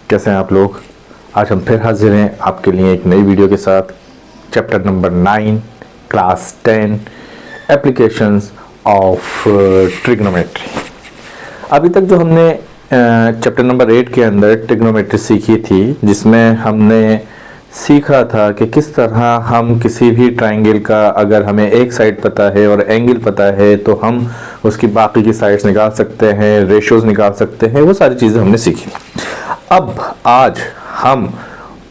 कैसे हैं आप लोग। आज हम फिर हाजिर हैं आपके लिए एक नई वीडियो के साथ। Chapter number 9 class 10 applications of trigonometry. अभी तक जो हमने चैप्टर नंबर 8 के अंदर ट्रिग्नोमेट्री सीखी थी, जिसमें हमने सीखा था कि किस तरह हम किसी भी ट्रायंगल का अगर हमें एक साइड पता है और एंगल पता है तो हम उसकी बाकी की साइड्स निकाल सकते हैं, रेशियोज निकाल सकते हैं। वो सारी चीज़ें हमने सीखी। अब आज हम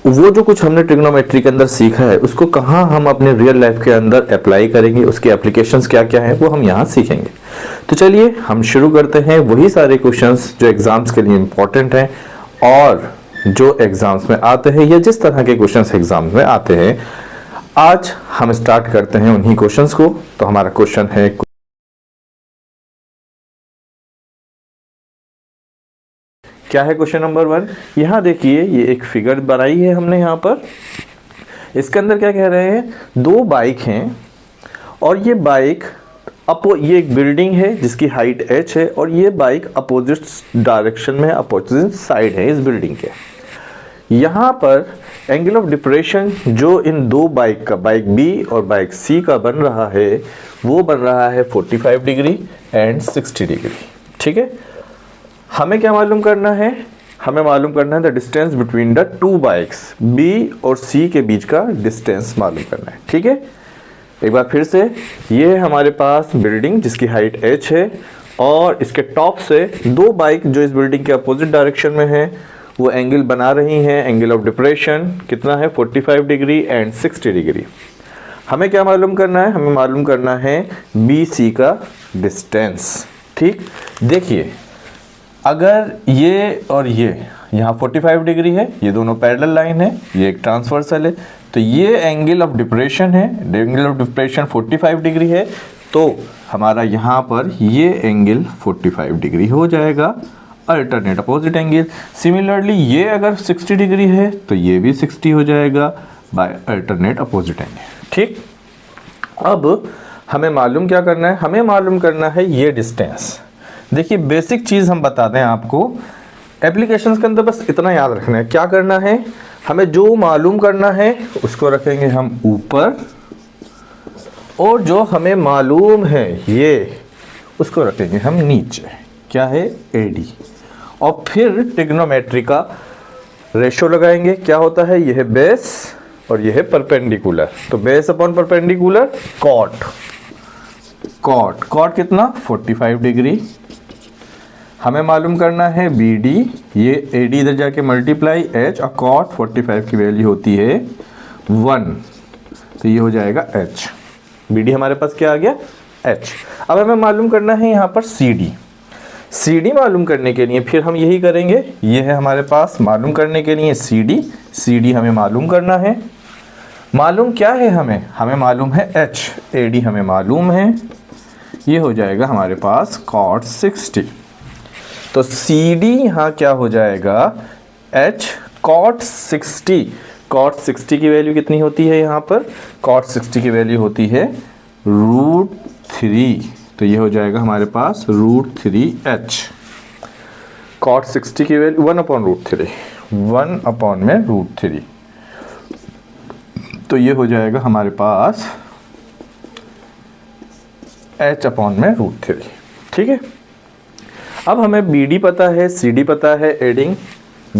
वो जो कुछ हमने ट्रिग्नोमेट्री के अंदर सीखा है उसको कहाँ हम अपने रियल लाइफ के अंदर अप्लाई करेंगे, उसके एप्लीकेशंस क्या क्या हैं वो हम यहाँ सीखेंगे। तो चलिए हम शुरू करते हैं वही सारे क्वेश्चंस जो एग्जाम्स के लिए इम्पोर्टेंट हैं और जो एग्जाम्स में आते हैं या जिस तरह के क्वेश्चंस एग्जाम्स में आते हैं। आज हम स्टार्ट करते हैं उन्हीं क्वेश्चंस को। तो हमारा क्वेश्चन है, क्या है क्वेश्चन नंबर 1। यहाँ देखिए ये एक फिगर बनाई है हमने यहाँ पर। इसके अंदर क्या कह रहे हैं, दो बाइक हैं और ये बाइक ये एक बिल्डिंग है जिसकी हाइट h है और ये बाइक अपोजिट डायरेक्शन में अपोजिट साइड है इस बिल्डिंग के। यहाँ पर एंगल ऑफ डिप्रेशन जो इन दो बाइक का, बाइक B और बाइक C का बन रहा है वो बन रहा है 45 डिग्री एंड 60 डिग्री। ठीक है, हमें क्या मालूम करना है, हमें मालूम करना है the distance between the to bikes, B और C के बीच का डिस्टेंस मालूम करना है। ठीक है, एक बार फिर से, ये है हमारे पास बिल्डिंग जिसकी हाइट h है और इसके टॉप से दो बाइक जो इस बिल्डिंग के अपोजिट डायरेक्शन में है वो एंगल बना रही हैं। एंगल ऑफ डिप्रेशन कितना है, 45 डिग्री एंड 60 डिग्री। हमें क्या मालूम करना है, हमें मालूम करना है BC का डिस्टेंस। ठीक, देखिए अगर ये और ये यहाँ 45 डिग्री है, ये दोनों पैरेलल लाइन है, ये एक ट्रांसवर्सल है, तो ये एंगल ऑफ डिप्रेशन है, एंगल ऑफ डिप्रेशन 45 डिग्री है, तो हमारा यहाँ पर ये एंगल 45 डिग्री हो जाएगा, अल्टरनेट अपोजिट एंगल। सिमिलरली ये अगर 60 डिग्री है तो ये भी 60 हो जाएगा बाय अल्टरनेट अपोजिट एंगल। ठीक, अब हमें मालूम क्या करना है, हमें मालूम करना है ये डिस्टेंस। देखिए बेसिक चीज़ हम बता दें आपको, एप्लीकेशंस के अंदर बस इतना याद रखना है। क्या करना है, हमें जो मालूम करना है उसको रखेंगे हम ऊपर और जो हमें मालूम है ये उसको रखेंगे हम नीचे। क्या है, AD। और फिर ट्रिग्नोमेट्री का रेशो लगाएंगे। क्या होता है, यह है बेस और यह है परपेंडिकुलर। तो बेस अपॉन परपेंडिकुलर कॉट कितना, 45 डिग्री। हमें मालूम करना है BD, ये AD इधर जाके मल्टीप्लाई H और कॉट 45 की वैल्यू होती है 1, तो ये हो जाएगा H। BD हमारे पास क्या आ गया, H। अब हमें मालूम करना है यहाँ पर CD मालूम करने के लिए फिर हम यही करेंगे। ये है हमारे पास मालूम करने के लिए CD हमें मालूम करना है। मालूम क्या है हमें मालूम है H, AD हमें मालूम है, ये हो जाएगा हमारे पास cot 60। तो CD यहाँ क्या हो जाएगा, H cot 60 की वैल्यू कितनी होती है यहाँ पर, cot 60 की वैल्यू होती है √3, तो ये हो जाएगा हमारे पास √3H। cot 60 की वैल्यू 1/√3, तो ये हो जाएगा हमारे पास H/√3। ठीक है, अब हमें BD पता है, CD पता है, adding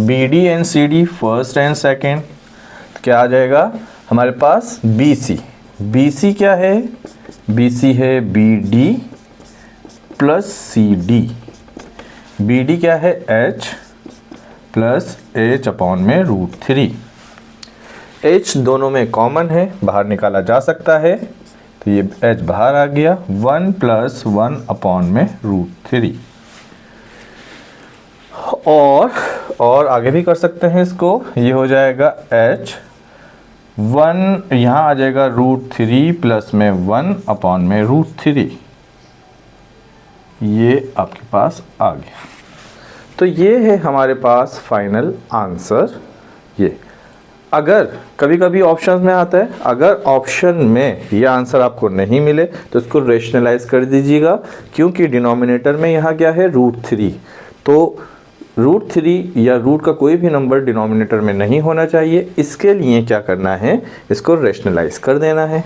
BD and CD first and second, तो क्या आ जाएगा हमारे पास BC क्या है, BC है BD प्लस CD। BD क्या है, H प्लस H/√3। H दोनों में कॉमन है, बाहर निकाला जा सकता है, तो ये H बाहर आ गया, 1 + 1/√3। और आगे भी कर सकते हैं इसको, ये हो जाएगा H 1, यहाँ आ जाएगा √3 प्लस में 1/√3, ये आपके पास आ गया। तो ये है हमारे पास फाइनल आंसर। ये अगर कभी कभी ऑप्शंस में आता है, अगर ऑप्शन में ये आंसर आपको नहीं मिले तो इसको रेशनलाइज कर दीजिएगा, क्योंकि डिनोमिनेटर में यहाँ क्या है √3, तो √3 या रूट का कोई भी नंबर डिनोमिनेटर में नहीं होना चाहिए। इसके लिए क्या करना है, इसको रेशनलाइज कर देना है।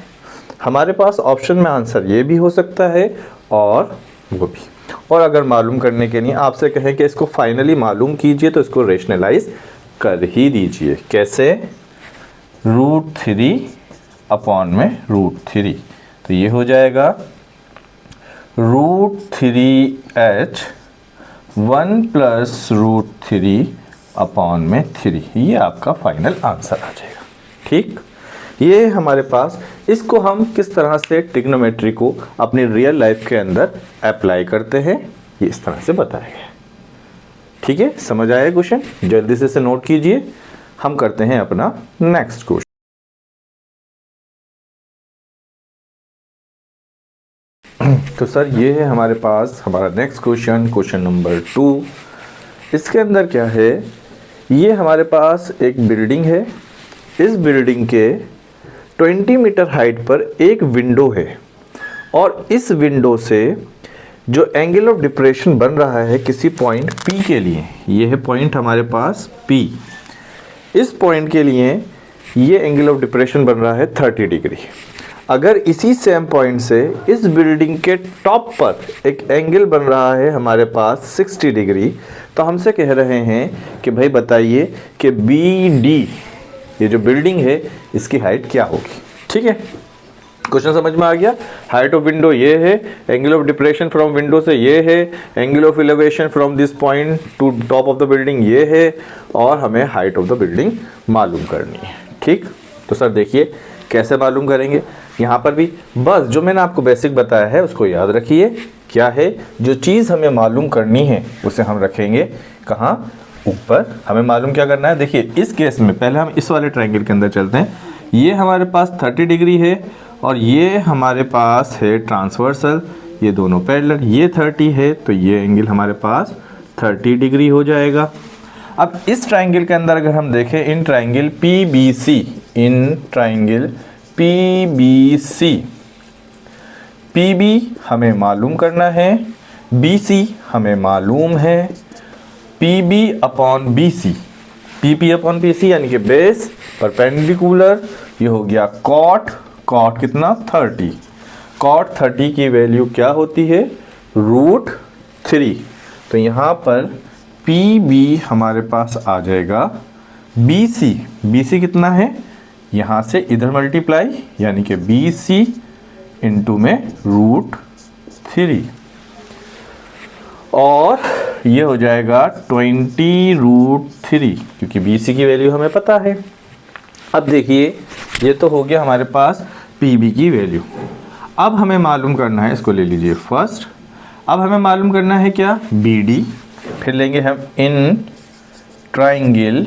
हमारे पास ऑप्शन में आंसर ये भी हो सकता है और वो भी। और अगर मालूम करने के लिए आपसे कहें कि इसको फाइनली मालूम कीजिए तो इसको रेशनलाइज कर ही दीजिए। कैसे? √3 अपॉन में √3, तो ये हो जाएगा √3h 1 प्लस √3 अपॉन में 3। ये आपका फाइनल आंसर आ जाएगा। ठीक, ये हमारे पास, इसको हम किस तरह से ट्रिग्नोमेट्री को अपनी रियल लाइफ के अंदर अप्लाई करते हैं ये इस तरह से बताया गया। ठीक है, समझ आया क्वेश्चन? जल्दी से इसे नोट कीजिए। हम करते हैं अपना नेक्स्ट क्वेश्चन। तो सर ये है हमारे पास हमारा नेक्स्ट क्वेश्चन, क्वेश्चन नंबर 2। इसके अंदर क्या है, ये हमारे पास एक बिल्डिंग है। इस बिल्डिंग के 20 मीटर हाइट पर एक विंडो है और इस विंडो से जो एंगल ऑफ डिप्रेशन बन रहा है किसी पॉइंट P के लिए, ये है पॉइंट हमारे पास P। इस पॉइंट के लिए ये एंगल ऑफ डिप्रेशन बन रहा है 30 डिग्री। अगर इसी सेम पॉइंट से इस बिल्डिंग के टॉप पर एक एंगल बन रहा है हमारे पास 60 डिग्री, तो हमसे कह रहे हैं कि भाई बताइए कि BD, ये जो बिल्डिंग है इसकी हाइट क्या होगी। ठीक है, क्वेश्चन समझ में आ गया? हाइट ऑफ विंडो ये है, angle of depression from window से ये है, angle of elevation from this point two top of the building ये है, और हमें हाइट ऑफ द बिल्डिंग मालूम करनी है। ठीक, तो सर देखिए कैसे मालूम करेंगे। यहाँ पर भी बस जो मैंने आपको बेसिक बताया है उसको याद रखिए। क्या है, जो चीज़ हमें मालूम करनी है उसे हम रखेंगे कहाँ? ऊपर। हमें मालूम क्या करना है, देखिए इस केस में पहले हम इस वाले ट्रायंगल के अंदर चलते हैं। ये हमारे पास 30 डिग्री है और ये हमारे पास है ट्रांसवर्सल, ये दोनों पैरेलल। ये 30 है तो ये एंगल हमारे पास 30 डिग्री हो जाएगा। अब इस ट्रायंगल के अंदर अगर हम देखें, in triangle PBC, in triangle PBC, PB हमें मालूम करना है, BC हमें मालूम है, PB upon BC, PP upon PC यानी कि बेस परपेंडिकुलर, ये हो गया कॉट कितना 30। कॉट 30 की वैल्यू क्या होती है? √3। तो यहाँ पर PB हमारे पास आ जाएगा BC कितना है, यहाँ से इधर मल्टीप्लाई यानी कि BC इंटू में √3, और ये हो जाएगा 20√3, क्योंकि BC की वैल्यू हमें पता है। अब देखिए ये तो हो गया हमारे पास PB की वैल्यू। अब हमें मालूम करना है, इसको ले लीजिए फर्स्ट। अब हमें मालूम करना है क्या? BD। फिर लेंगे हम इन ट्रायंगल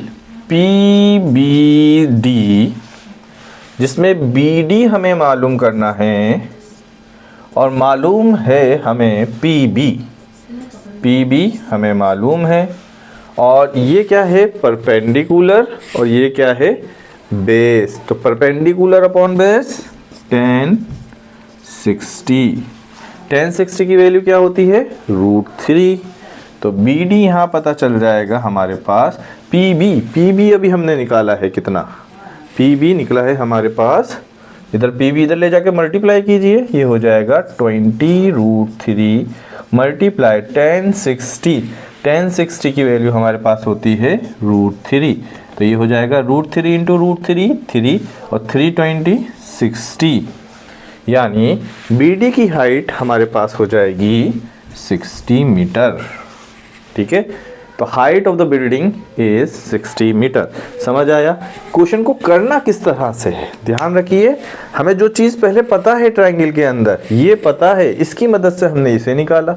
PBD, जिसमें BD हमें मालूम करना है और मालूम है हमें PB हमें मालूम है, और ये क्या है? परपेंडिकुलर, और ये क्या है? बेस। तो परपेंडिकुलर अपॉन बेस 1060 की वैल्यू क्या होती है? √3। तो BD यहाँ पता चल जाएगा हमारे पास। PB अभी हमने निकाला है कितना? PB निकला है हमारे पास, इधर PB इधर ले जाके मल्टीप्लाई कीजिए, ये हो जाएगा 20√3 मल्टीप्लाई 1060 की वैल्यू हमारे पास होती है √3। तो ये हो जाएगा √3 इंटू √3 3 और 320 60, यानी BD की हाइट हमारे पास हो जाएगी 60 मीटर। ठीक है, तो height of the building is 60 metre. समझ आया? क्वेश्चन को करना किस तरह से है ध्यान रखिए। हमें जो चीज़ पहले पता है ट्रायंगल के अंदर, ये पता है, इसकी मदद से हमने इसे निकाला।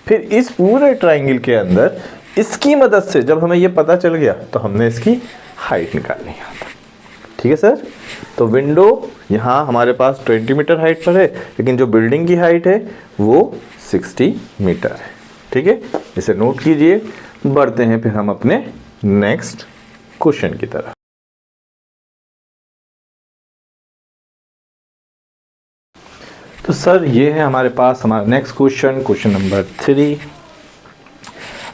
फिर इस पूरे ट्रायंगल के अंदर इसकी मदद से जब हमें ये पता चल गया तो हमने इसकी हाइट निकालनी है। ठीक है सर? तो विंडो यहाँ हमारे पास 20 मीटर हाइट पर है, लेकिन जो बिल्डिंग की हाइट है वो 60 मीटर है। ठीक है, इसे नोट कीजिए। बढ़ते हैं फिर हम अपने नेक्स्ट क्वेश्चन की तरफ। तो सर ये है हमारे पास हमारा नेक्स्ट क्वेश्चन, क्वेश्चन नंबर 3।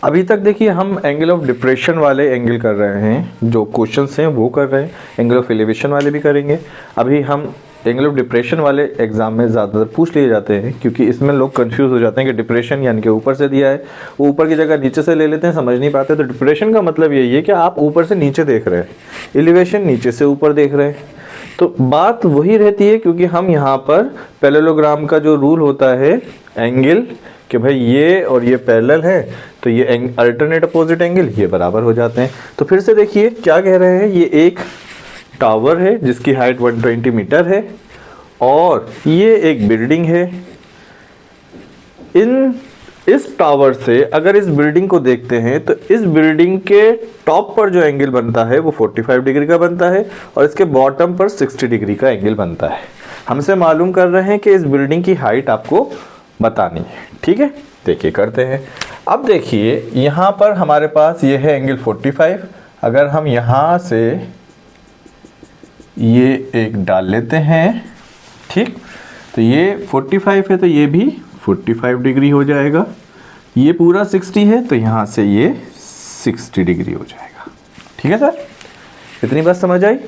अभी तक देखिए हम एंगल ऑफ डिप्रेशन वाले एंगल कर रहे हैं, जो क्वेश्चंस हैं वो कर रहे हैं, एंगल ऑफ एलिवेशन वाले भी करेंगे। अभी हम एंगल ऑफ डिप्रेशन वाले एग्जाम में ज़्यादातर पूछ लिए जाते हैं, क्योंकि इसमें लोग कंफ्यूज हो जाते हैं कि डिप्रेशन यानी कि ऊपर से दिया है, वो ऊपर की जगह नीचे से ले लेते हैं, समझ नहीं पाते। तो डिप्रेशन का मतलब यही है कि आप ऊपर से नीचे देख रहे हैं, एलिवेशन नीचे से ऊपर देख रहे हैं। तो बात वही रहती है, क्योंकि हम यहाँ पर पैरेललोग्राम का जो रूल होता है एंगल कि भाई ये और ये पैरेलल है, तो ये अल्टरनेट अपोजिट एंगल ये बराबर हो जाते हैं। तो फिर से देखिए क्या कह रहे हैं, ये एक टावर है जिसकी हाइट 120 मीटर है और ये एक बिल्डिंग है। इस टावर से अगर इस बिल्डिंग को देखते हैं तो इस बिल्डिंग के टॉप पर जो एंगल बनता है वो 45 डिग्री का बनता है और इसके बॉटम पर 60 डिग्री का एंगल बनता है। हमसे मालूम कर रहे हैं कि इस बिल्डिंग की हाइट आपको बतानी है। ठीक है, देखिए करते हैं। अब देखिए यहाँ पर हमारे पास ये है एंगल 45। अगर हम यहाँ से ये एक डाल लेते हैं, ठीक, तो ये 45 है तो ये भी 45 डिग्री हो जाएगा। ये पूरा 60 है तो यहाँ से ये 60 डिग्री हो जाएगा। ठीक है सर, इतनी बात समझ आई।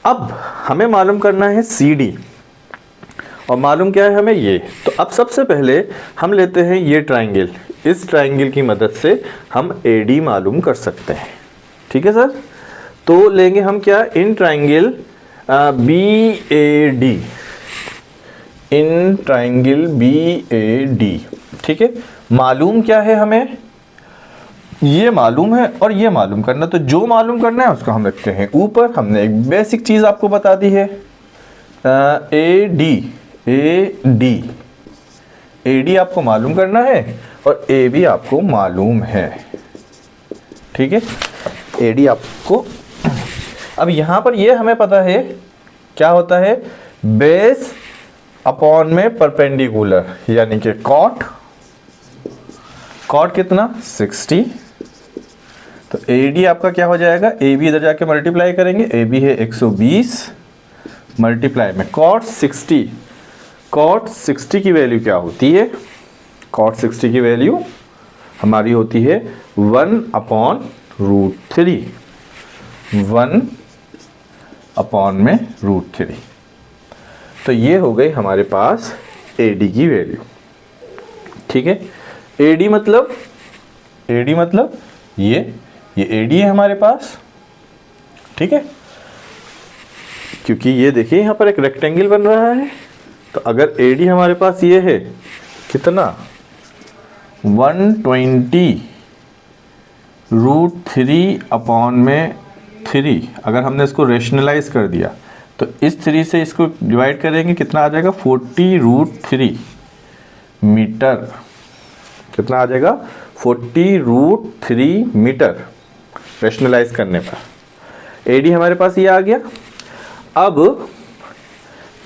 अब हमें मालूम करना है CD और मालूम क्या है हमें ये। तो अब सबसे पहले हम लेते हैं ये ट्राइंगल, इस ट्राइंगल की मदद से हम AD मालूम कर सकते हैं। ठीक है सर, तो लेंगे हम क्या, in triangle BAD, in triangle BAD। ठीक है, मालूम क्या है हमें, ये मालूम है और ये मालूम करना। तो जो मालूम करना है उसको हम रखते हैं ऊपर। हमने एक बेसिक चीज़ आपको बता दी है, AD आपको मालूम करना है और AB आपको मालूम है। ठीक है, AD आपको, अब यहाँ पर ये हमें पता है क्या होता है, बेस अपॉन में परपेंडिकुलर, यानी कि कॉट कितना 60। तो AD आपका क्या हो जाएगा, AB इधर जाके मल्टीप्लाई करेंगे, AB है 120 मल्टीप्लाई में कॉट 60। कॉट 60 की वैल्यू क्या होती है, कॉट 60 की वैल्यू हमारी होती है 1/√3, 1/√3। तो ये हो गई हमारे पास AD की वैल्यू। ठीक है, AD मतलब ये AD है हमारे पास। ठीक है, क्योंकि ये देखिए यहाँ पर एक रेक्टेंगल बन रहा है, तो अगर AD हमारे पास ये है कितना 120√3/3। अगर हमने इसको रेशनलाइज कर दिया तो इस 3 से इसको डिवाइड करेंगे, कितना आ जाएगा 40√3 मीटर। कितना आ जाएगा 40√3 मीटर रेशनलाइज करने पर। AD हमारे पास ये आ गया। अब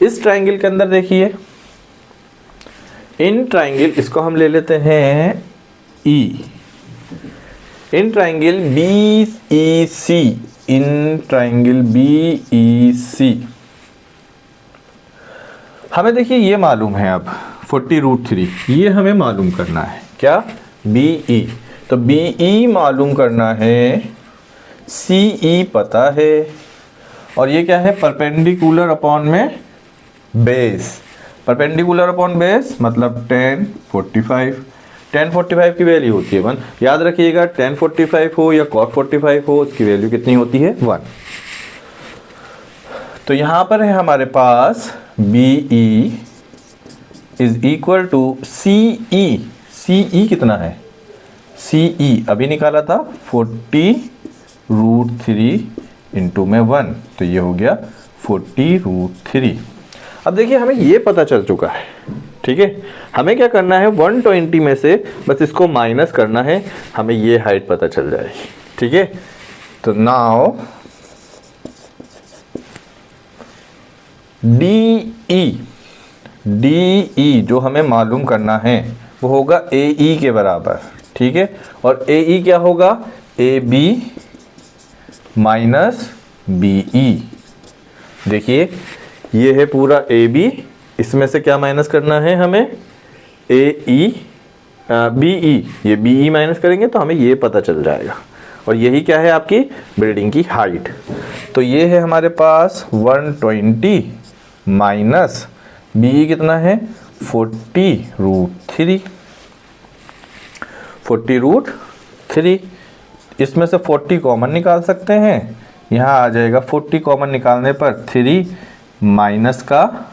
इस ट्राइंगल के अंदर देखिए, इन ट्राइंगल, इसको हम ले लेते हैं E, in triangle BEC, in triangle BEC हमें देखिए ये मालूम है। अब 40√3 ये हमें मालूम करना है, क्या, BE। तो BE मालूम करना है, CE पता है, और ये क्या है, परपेंडिकुलर अपॉन में बेस। परपेंडिकुलर अपॉन बेस मतलब 1045 की वैल्यू होती है 1। याद रखिएगा 1045 हो या cos 45 हो, उसकी वैल्यू कितनी होती है 1। तो यहाँ पर है हमारे पास BE is equal to CE। CE कितना है, CE अभी निकाला था 40√3 इंटू में 1, तो ये हो गया 40√3। अब देखिए हमें ये पता चल चुका है। ठीक है, हमें क्या करना है, 120 में से बस इसको माइनस करना है, हमें ये हाइट पता चल जाएगी। ठीक है, तो नाउ DE जो हमें मालूम करना है वो होगा AE के बराबर। ठीक है, और AE क्या होगा, AB माइनस BE। देखिए ये है पूरा AB, इसमें से क्या माइनस करना है हमें, AE BE, ये BE माइनस करेंगे तो हमें ये पता चल जाएगा। और यही क्या है आपकी बिल्डिंग की हाइट। तो ये है हमारे पास 120 माइनस BE कितना है 40√3, 40√3। इसमें से 40 कॉमन निकाल सकते हैं, यहाँ आ जाएगा 40 कॉमन निकालने पर 3 माइनस का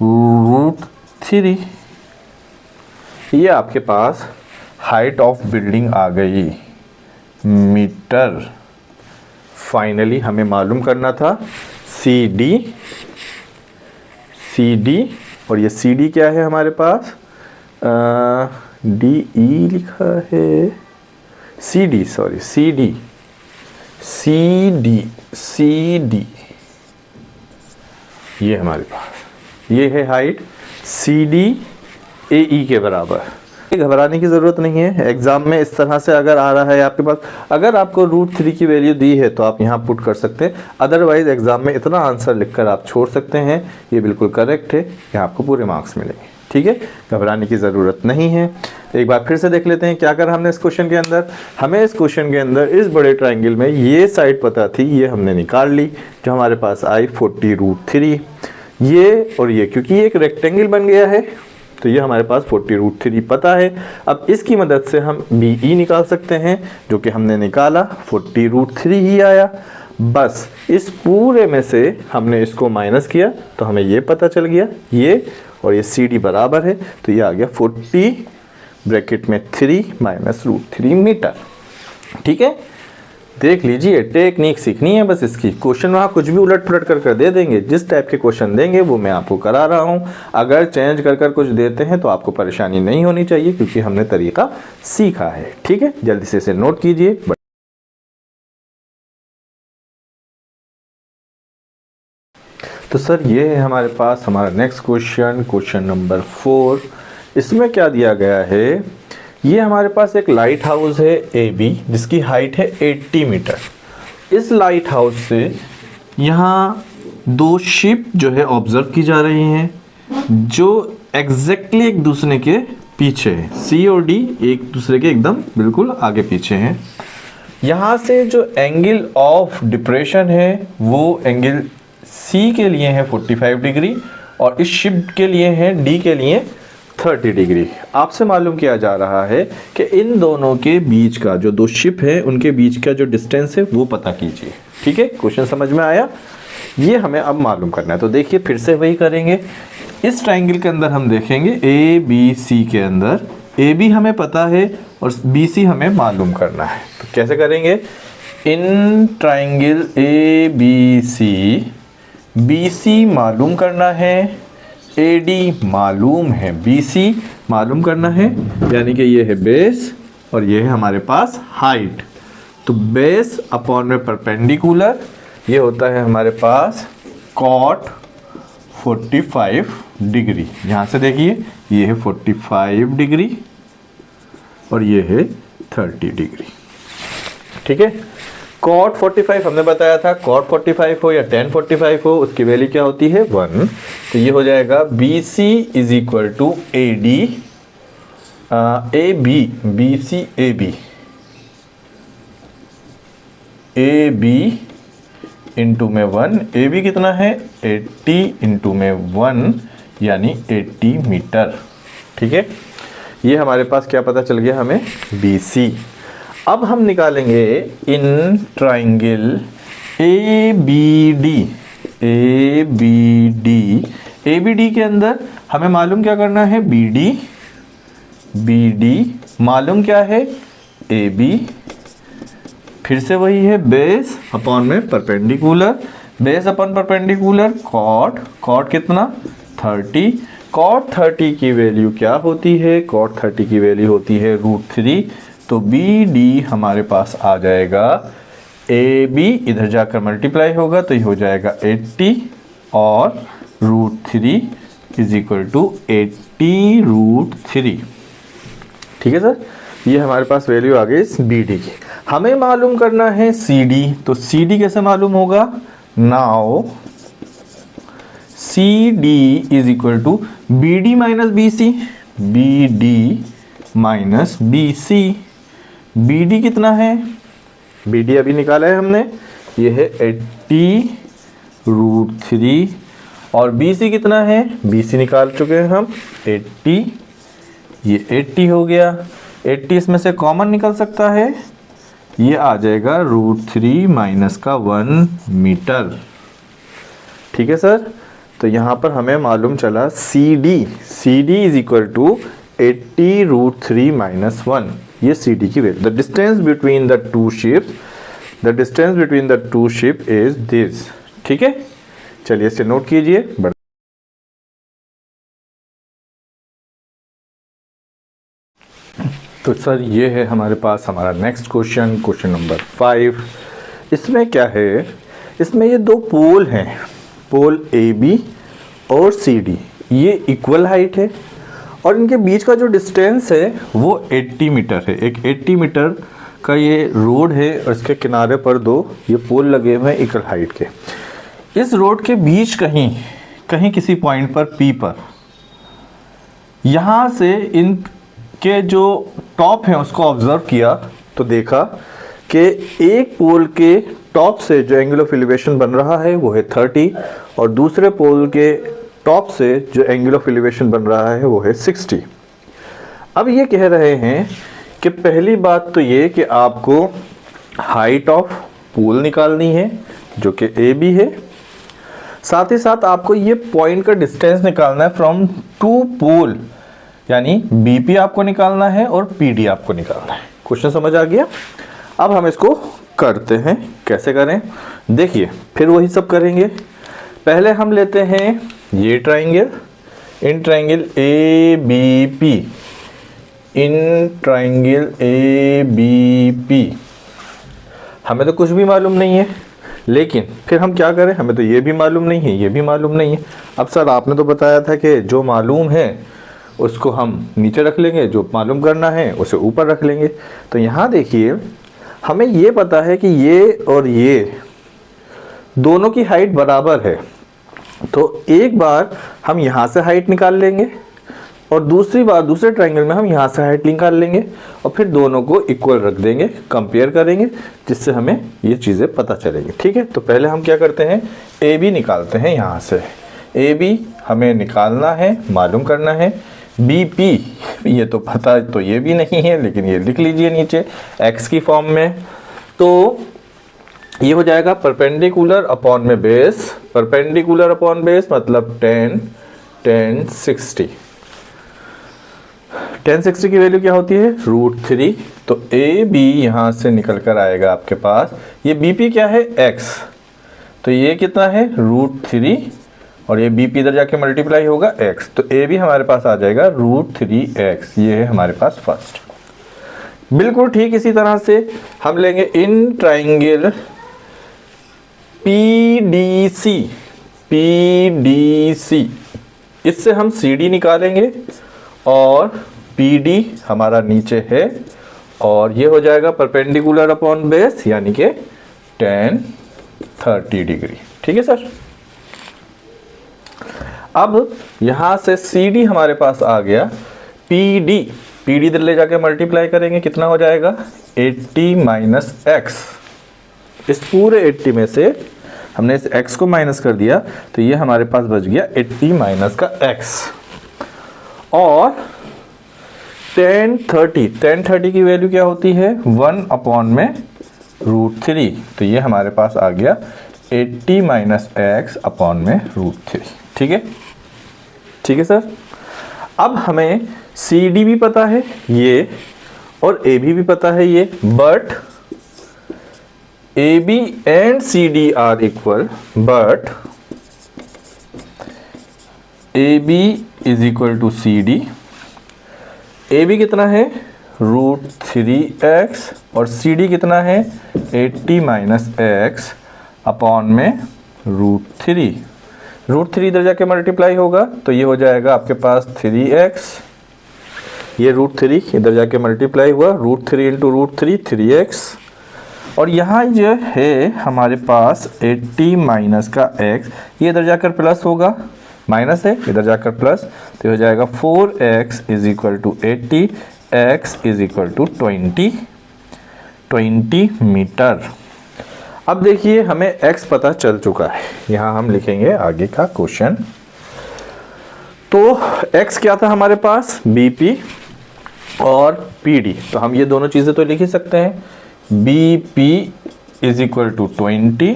√3, ये आपके पास हाइट ऑफ बिल्डिंग आ गई मीटर। फाइनली हमें मालूम करना था CD, और ये CD क्या है हमारे पास DE लिखा है, CD, सॉरी CD, ये हमारे पास ये है हाइट CD AE के बराबर। घबराने की ज़रूरत नहीं है, एग्जाम में इस तरह से अगर आ रहा है आपके पास, अगर आपको √3 की वैल्यू दी है तो आप यहाँ पुट कर सकते हैं, अदरवाइज एग्जाम में इतना आंसर लिखकर आप छोड़ सकते हैं। ये बिल्कुल करेक्ट है, यहाँ आपको पूरे मार्क्स मिलेंगे। ठीक है, घबराने की ज़रूरत नहीं है। एक बार फिर से देख लेते हैं क्या करा हमने इस क्वेश्चन के अंदर। हमें इस क्वेश्चन के अंदर इस बड़े ट्राइंगल में ये साइड पता थी, ये हमने निकाल ली, जो हमारे पास आई 40√3। ये और ये, क्योंकि ये एक रेक्टेंगल बन गया है तो ये हमारे पास 40√3 पता है। अब इसकी मदद से हम BE निकाल सकते हैं, जो कि हमने निकाला 40√3 ही आया। बस इस पूरे में से हमने इसको माइनस किया तो हमें ये पता चल गया, ये और ये CD बराबर है, तो ये आ गया 40 ब्रैकेट में 3 माइनस √3 मीटर। ठीक है, देख लीजिए, टेक्निक सीखनी है बस इसकी। क्वेश्चन वहाँ कुछ भी उलट पुलट कर दे देंगे, जिस टाइप के क्वेश्चन देंगे वो मैं आपको करा रहा हूँ। अगर चेंज कर कुछ देते हैं तो आपको परेशानी नहीं होनी चाहिए, क्योंकि हमने तरीका सीखा है। ठीक है, जल्दी से इसे नोट कीजिए। तो सर ये है हमारे पास हमारा नेक्स्ट क्वेश्चन, क्वेश्चन नंबर 4। इसमें क्या दिया गया है, ये हमारे पास एक लाइट हाउस है AB, जिसकी हाइट है 80 मीटर। इस लाइट हाउस से यहाँ 2 शिप जो है ऑब्जर्व की जा रही हैं, जो एग्जैक्टली एक दूसरे के पीछे है। C और D एक दूसरे के एकदम बिल्कुल आगे पीछे हैं। यहाँ से जो एंगल ऑफ डिप्रेशन है वो एंगल C के लिए है 45 डिग्री, और इस शिप के लिए है D के लिए 30 डिग्री। आपसे मालूम किया जा रहा है कि इन दोनों के बीच का जो 2 शिप है उनके बीच का जो डिस्टेंस है वो पता कीजिए। ठीक है, क्वेश्चन समझ में आया? ये हमें अब मालूम करना है। तो देखिए फिर से वही करेंगे। इस ट्राइंगल के अंदर हम देखेंगे ABC के अंदर AB हमें पता है और BC हमें मालूम करना है। तो कैसे करेंगे? इन ट्राइंगल ABC BC मालूम करना है, AD मालूम है, BC मालूम करना है, यानी कि ये है बेस और ये है हमारे पास हाइट। तो बेस अपॉन में परपेंडिकुलर, ये होता है हमारे पास cot 45 डिग्री। यहाँ से देखिए ये है 45 डिग्री और ये है 30 डिग्री। ठीक है, cot 45 हमने बताया था, cot 45 हो या tan 45 हो, उसकी वैल्यू क्या होती है 1। तो ये हो जाएगा BC is equal to AD AB, BC AB into में 1, AB कितना है 80 इंटू में 1 यानी 80 मीटर। ठीक है, ये हमारे पास क्या पता चल गया हमें BC। अब हम निकालेंगे इन ट्राइंगल ABD के अंदर हमें मालूम क्या करना है BD मालूम क्या है AB, फिर से वही है बेस अपॉन में perpendicular, base upon perpendicular cot कितना 30, कॉट 30 की वैल्यू क्या होती है, कॉट 30 की वैल्यू होती है √3। तो BD हमारे पास आ जाएगा, AB इधर जाकर मल्टीप्लाई होगा तो ये हो जाएगा 80 और √3 इज इक्वल टू 80√3। ठीक है सर, ये हमारे पास वैल्यू आ गई BD की। हमें मालूम करना है CD, तो CD कैसे मालूम होगा? Now CD is equal to BD minus BC। B D minus B C. B D कितना है, बी डी अभी निकाला है हमने, ये है 80√3 और बी सी कितना है, बी सी निकाल चुके हैं हम 80, ये 80 हो गया। 80 इसमें से कॉमन निकल सकता है, ये आ जाएगा √3 माइनस का 1 मीटर। ठीक है सर, तो यहाँ पर हमें मालूम चला C D is equal to 80√3 minus 1, ये सी डी की value. The distance between the two ship is this. ठीक है, चलिए इसे नोट कीजिए। तो सर ये है हमारे पास हमारा नेक्स्ट क्वेश्चन, क्वेश्चन नंबर 5। इसमें क्या है, इसमें ये दो पोल हैं, पोल ए बी और सी डी, ये इक्वल हाइट है और इनके बीच का जो डिस्टेंस है वो 80 मीटर है। एक 80 मीटर का ये रोड है और इसके किनारे पर दो ये पोल लगे हुए हैं इक्वल हाइट के। इस रोड के बीच कहीं किसी पॉइंट पर पी पर, यहाँ से इनके जो टॉप हैं उसको ऑब्जर्व किया तो देखा कि एक पोल के टॉप से जो एंगल ऑफ एलिवेशन बन रहा है वो है 30 और दूसरे पोल के टॉप से जो एंगल ऑफ एलिवेशन बन रहा है वो है 60। अब ये कह रहे हैं कि पहली बात तो ये कि आपको हाइट ऑफ पोल निकालनी है जो कि ए बी है, साथ ही साथ आपको ये पॉइंट का डिस्टेंस निकालना है फ्रॉम टू पोल, यानी बीपी आपको निकालना है और पीडी आपको निकालना है। क्वेश्चन समझ आ गया? अब हम इसको करते हैं, कैसे करें देखिए, फिर वही सब करेंगे। पहले हम लेते हैं ये triangle, in triangle A B P, in triangle A B P. हमें तो कुछ भी मालूम नहीं है, लेकिन फिर हम क्या करें, हमें तो ये भी मालूम नहीं है, ये भी मालूम नहीं है। अब सर आपने तो बताया था कि जो मालूम है उसको हम नीचे रख लेंगे, जो मालूम करना है उसे ऊपर रख लेंगे। तो यहाँ देखिए हमें ये पता है कि ये और ये दोनों की हाइट बराबर है, तो एक बार हम यहाँ से हाइट निकाल लेंगे और दूसरी बार दूसरे ट्राइंगल में हम यहाँ से हाइट निकाल लेंगे और फिर दोनों को इक्वल रख देंगे, कंपेयर करेंगे, जिससे हमें ये चीज़ें पता चलेंगी। ठीक है, तो पहले हम क्या करते हैं, ए बी निकालते हैं। यहाँ से ए बी हमें निकालना है, मालूम करना है। बी पी ये तो पता तो ये भी नहीं है, लेकिन ये लिख लीजिए नीचे एक्स की फॉर्म में। तो ये हो जाएगा परपेंडिकुलर अपॉन में बेस, परपेंडिकुलर अपॉन बेस मतलब 10 10 60। 10 60 की वैल्यू क्या होती है, √3। तो ए बी यहाँ से निकल कर आएगा आपके पास, ये बी पी क्या है, एक्स, तो ये कितना है √3 और ये बी पी इधर जाके मल्टीप्लाई होगा x, तो ए भी हमारे पास आ जाएगा √3x। ये है हमारे पास फर्स्ट। बिल्कुल ठीक इसी तरह से हम लेंगे इन ट्राइंगल PDC, PDC, इससे हम CD निकालेंगे और PD हमारा नीचे है और ये हो जाएगा परपेंडिकुलर अपॉन बेस यानी कि 10 30 डिग्री। ठीक है सर, अब यहाँ से CD हमारे पास आ गया, PD इधर ले जाके मल्टीप्लाई करेंगे, कितना हो जाएगा 80 माइनस एक्स। इस पूरे 80 में से हमने इस x को माइनस कर दिया तो ये हमारे पास बच गया 80 माइनस का x। और 10 30 की वैल्यू क्या होती है, 1 अपॉन में √3, तो ये हमारे पास आ गया 80 माइनस एक्स अपॉन में √3। ठीक है, ठीक है सर। अब हमें CD भी पता है ये और AB भी पता है ये, but AB and CD are equal, but AB is equal to CD। AB कितना है √3x और CD कितना है 80 माइनस एक्स अपॉन में √3। √3 इधर जाके मल्टीप्लाई होगा तो ये हो जाएगा आपके पास 3x, ये √3 इधर जाके मल्टीप्लाई हुआ, √3 इंटू √3 3x, और यहाँ जो है हमारे पास 80 माइनस का x, ये इधर जाकर प्लस होगा माइनस है, इधर जाकर प्लस, तो हो जाएगा 4x is equal to 80, x is equal to 20 metre. अब देखिए हमें x पता चल चुका है, यहाँ हम लिखेंगे आगे का क्वेश्चन। तो x क्या था हमारे पास, BP और PD, तो हम ये दोनों चीज़ें तो लिख ही सकते हैं। BP इज इक्वल टू 20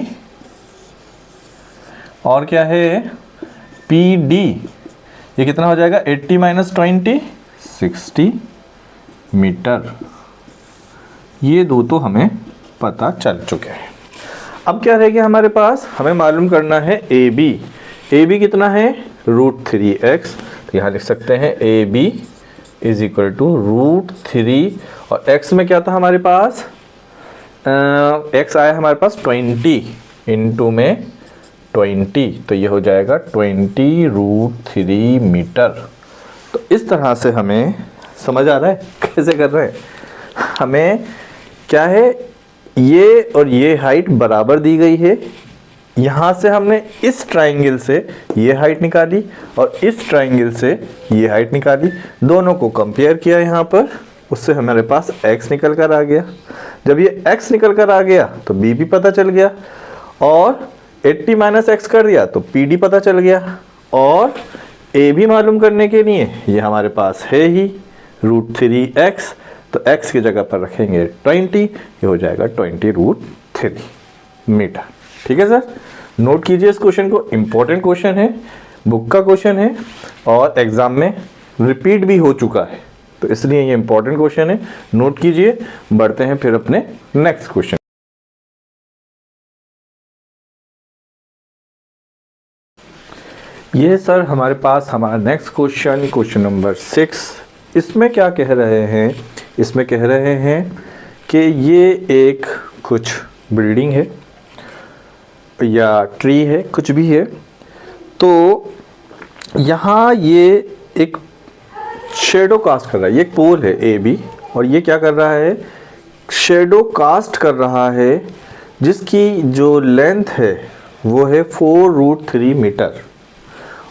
और क्या है PD, ये कितना हो जाएगा 80 माइनस 20, 60 मीटर। ये दो तो हमें पता चल चुके हैं। अब क्या रह गया हमारे पास, हमें मालूम करना है AB। AB कितना है √3x, तो यहाँ लिख सकते हैं AB इज इक्वल टू √3, और x में क्या था हमारे पास, x आया हमारे पास 20 इंटू में 20, तो ये हो जाएगा 20√3 मीटर। तो इस तरह से हमें समझ आ रहा है कैसे कर रहे हैं। हमें क्या है, ये और ये हाइट बराबर दी गई है, यहाँ से हमने इस ट्राइंगल से ये हाइट निकाली और इस ट्राइंगल से ये हाइट निकाली, दोनों को कंपेयर किया यहाँ पर, उससे हमारे पास x निकल कर आ गया। जब ये x निकल कर आ गया तो b भी पता चल गया, और 80 माइनस x कर दिया तो PD पता चल गया, और a भी मालूम करने के लिए ये हमारे पास है ही √3x, तो x की जगह पर रखेंगे 20, ये हो जाएगा 20√3 मीटर। ठीक है सर, नोट कीजिए इस क्वेश्चन को, इंपॉर्टेंट क्वेश्चन है, बुक का क्वेश्चन है और एग्जाम में रिपीट भी हो चुका है, तो इसलिए ये इंपॉर्टेंट क्वेश्चन है, नोट कीजिए। बढ़ते हैं फिर अपने नेक्स्ट क्वेश्चन। ये सर हमारे पास हमारा नेक्स्ट क्वेश्चन, क्वेश्चन नंबर 6। इसमें क्या कह रहे हैं, इसमें कह रहे हैं कि ये एक कुछ बिल्डिंग है या ट्री है, कुछ भी है, तो यहाँ ये एक शेडो कास्ट कर रहा है, ये एक पोल है AB, और ये क्या कर रहा है, शेडो कास्ट कर रहा है, जिसकी जो लेंथ है वो है 4√3 मीटर,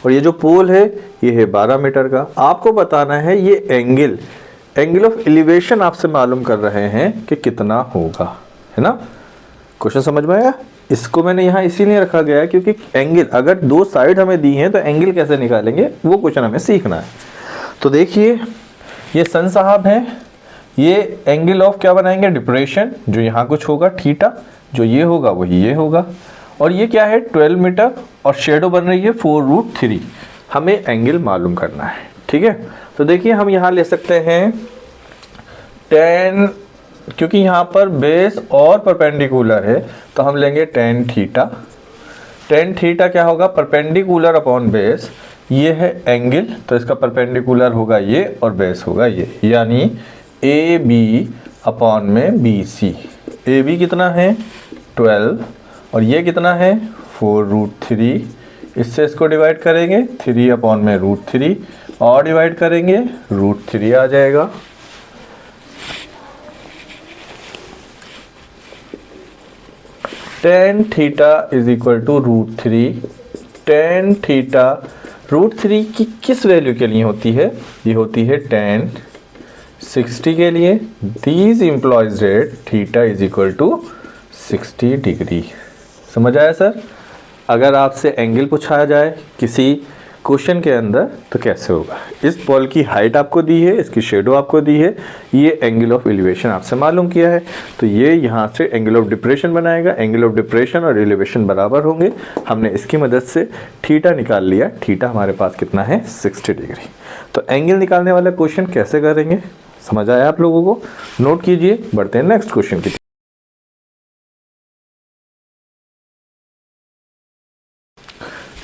और ये जो पोल है ये है 12 मीटर का। आपको बताना है ये एंगल ऑफ एलिवेशन आपसे मालूम कर रहे हैं कि कितना होगा, है ना। क्वेश्चन समझ में आया। इसको मैंने यहाँ इसीलिए रखा गया है क्योंकि एंगल, अगर दो साइड हमें दी हैं तो एंगल कैसे निकालेंगे वो क्वेश्चन हमें सीखना है। तो देखिए ये सन साहब हैं, ये एंगल ऑफ क्या बनाएंगे, डिप्रेशन, जो यहाँ कुछ होगा थीटा, जो ये होगा वही ये होगा, और ये क्या है 12 मीटर, और शेडो बन रही है 4√3। हमें एंगल मालूम करना है, ठीक है। तो देखिए हम यहाँ ले सकते हैं 10, क्योंकि यहाँ पर बेस और परपेंडिकुलर है तो हम लेंगे tan थीटा। tan थीटा क्या होगा, परपेंडिकुलर अपॉन बेस, ये है एंगल, तो इसका परपेंडिकुलर होगा ये और बेस होगा ये, यानी AB अपॉन में BC। AB कितना है 12 और ये कितना है 4√3, इससे इसको डिवाइड करेंगे 3 अपॉन में √3 और डिवाइड करेंगे √3 आ जाएगा। tan theta is equal to √3। tan theta √3 की किस वैल्यू के लिए होती है, ये होती है tan 60 के लिए। These implies that theta is equal to 60 degree. समझ आया सर। अगर आपसे एंगल पूछा जाए किसी क्वेश्चन के अंदर तो कैसे होगा। इस बॉल की हाइट आपको दी है, इसकी शेडो आपको दी है, ये एंगल ऑफ एलिवेशन आपसे मालूम किया है, तो ये यहाँ से एंगल ऑफ डिप्रेशन बनाएगा। एंगल ऑफ डिप्रेशन और एलिवेशन बराबर होंगे। हमने इसकी मदद से थीटा निकाल लिया। थीटा हमारे पास कितना है 60 डिग्री। तो एंगल निकालने वाला क्वेश्चन कैसे करेंगे, समझ आया आप लोगों को। नोट कीजिए, बढ़ते हैं नेक्स्ट क्वेश्चन की।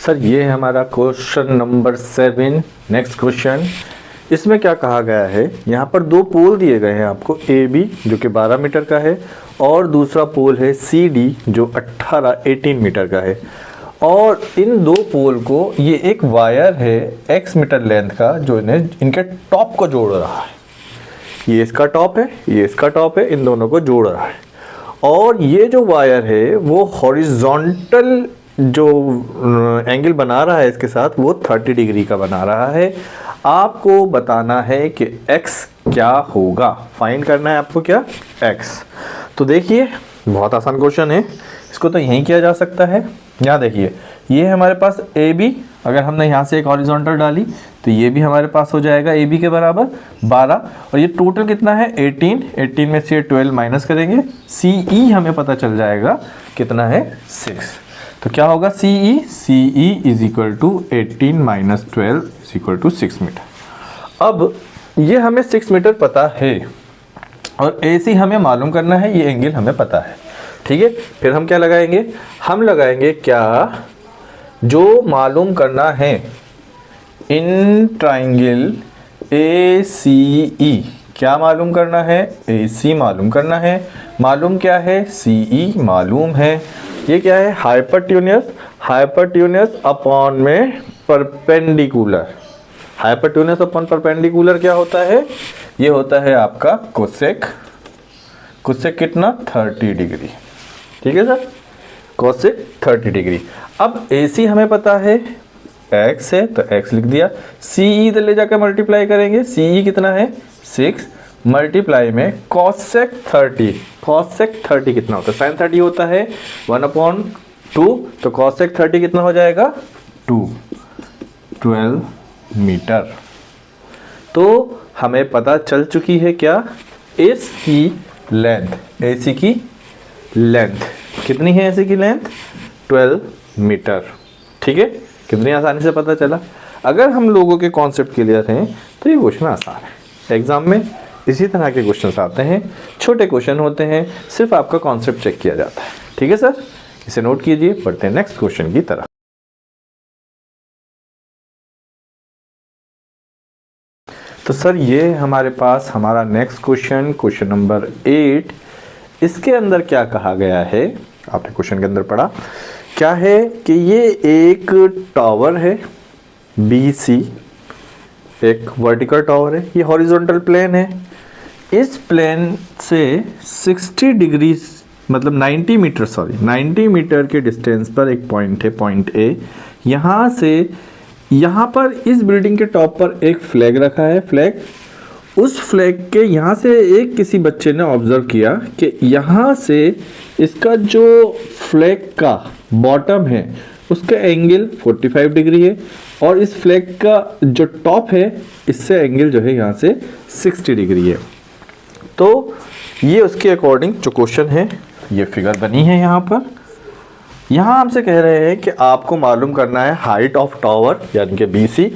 सर ये है हमारा क्वेश्चन नंबर 7। नेक्स्ट क्वेश्चन, इसमें क्या कहा गया है, यहाँ पर दो पोल दिए गए हैं आपको, AB जो कि 12 मीटर का है और दूसरा पोल है CD जो 18 मीटर का है। और इन दो पोल को ये एक वायर है x मीटर लेंथ का जो इन्हें इनके टॉप को जोड़ रहा है। ये इसका टॉप है, ये इसका टॉप है, इन दोनों को जोड़ रहा है। और ये जो वायर है वो हॉरिजॉन्टल जो एंगल बना रहा है इसके साथ वो 30 डिग्री का बना रहा है। आपको बताना है कि x क्या होगा, फाइंड करना है आपको क्या, x। तो देखिए बहुत आसान क्वेश्चन है, इसको तो यहीं किया जा सकता है। यहाँ देखिए ये है हमारे पास AB, अगर हमने यहाँ से एक हॉरिजॉन्टल डाली तो ये भी हमारे पास हो जाएगा AB के बराबर 12, और ये टोटल कितना है 18 में से 12 माइनस करेंगे, CE हमें पता चल जाएगा कितना है 6। तो क्या होगा CE is equal to 18 minus 12 is equal to 6 metre. अब ये हमें 6 मीटर पता है और AC हमें मालूम करना है, ये एंगल हमें पता है, ठीक है। फिर हम क्या लगाएंगे, हम लगाएंगे क्या, जो मालूम करना है इन ट्राइंगल ACE, क्या मालूम करना है, AC मालूम करना है। मालूम क्या है, CE मालूम है। ये क्या है, हाइपरट्यूनियस अपॉन में परपेंडिकुलर। हाइपरट्यूनियस अपॉन परपेंडिकुलर क्या होता है, ये होता है आपका कोसेक। कोसेक कितना 30 डिग्री, ठीक है सर, कोसेक 30 डिग्री। अब AC हमें पता है x है तो x लिख दिया, CE इधर ले जाकर मल्टीप्लाई करेंगे, CE कितना है 6 मल्टीप्लाई में कोसेक 30। कोसेक 30 कितना होता है, साइन 30 होता है 1/2, तो कोसेक 30 कितना हो जाएगा 12 मीटर। तो हमें पता चल चुकी है क्या, AC की लेंथ, AC की लेंथ कितनी है, AC की लेंथ 12 मीटर, ठीक है। कितनी आसानी से पता चला। अगर हम लोगों के कॉन्सेप्ट क्लियर हैं तो ये क्वेश्चन आसान है। एग्जाम में इसी तरह के क्वेश्चंस आते हैं, छोटे क्वेश्चन होते हैं, सिर्फ आपका कॉन्सेप्ट चेक किया जाता है, ठीक है सर। इसे नोट कीजिए, बढ़ते हैं नेक्स्ट क्वेश्चन की तरफ। तो सर ये हमारे पास हमारा नेक्स्ट क्वेश्चन, क्वेश्चन नंबर 8। इसके अंदर क्या कहा गया है, आपने क्वेश्चन के अंदर पढ़ा क्या है कि ये एक टावर है BC, एक वर्टिकल टावर है, ये हॉरिजॉन्टल प्लेन है। इस प्लेन से 60 डिग्री मतलब 90 मीटर के डिस्टेंस पर एक पॉइंट है, पॉइंट A। यहाँ से यहाँ पर इस बिल्डिंग के टॉप पर एक फ्लैग रखा है, फ्लैग। उस फ्लैग के यहाँ से एक किसी बच्चे ने ऑब्जर्व किया कि यहाँ से इसका जो फ्लैग का बॉटम है उसका एंगल 45 डिग्री है, और इस फ्लैग का जो टॉप है इससे एंगल जो है यहाँ से 60 डिग्री है। तो ये उसके अकॉर्डिंग जो क्वेश्चन है ये फिगर बनी है यहाँ पर। यहाँ हमसे कह रहे हैं कि आपको मालूम करना है हाइट ऑफ टावर यानी कि BC,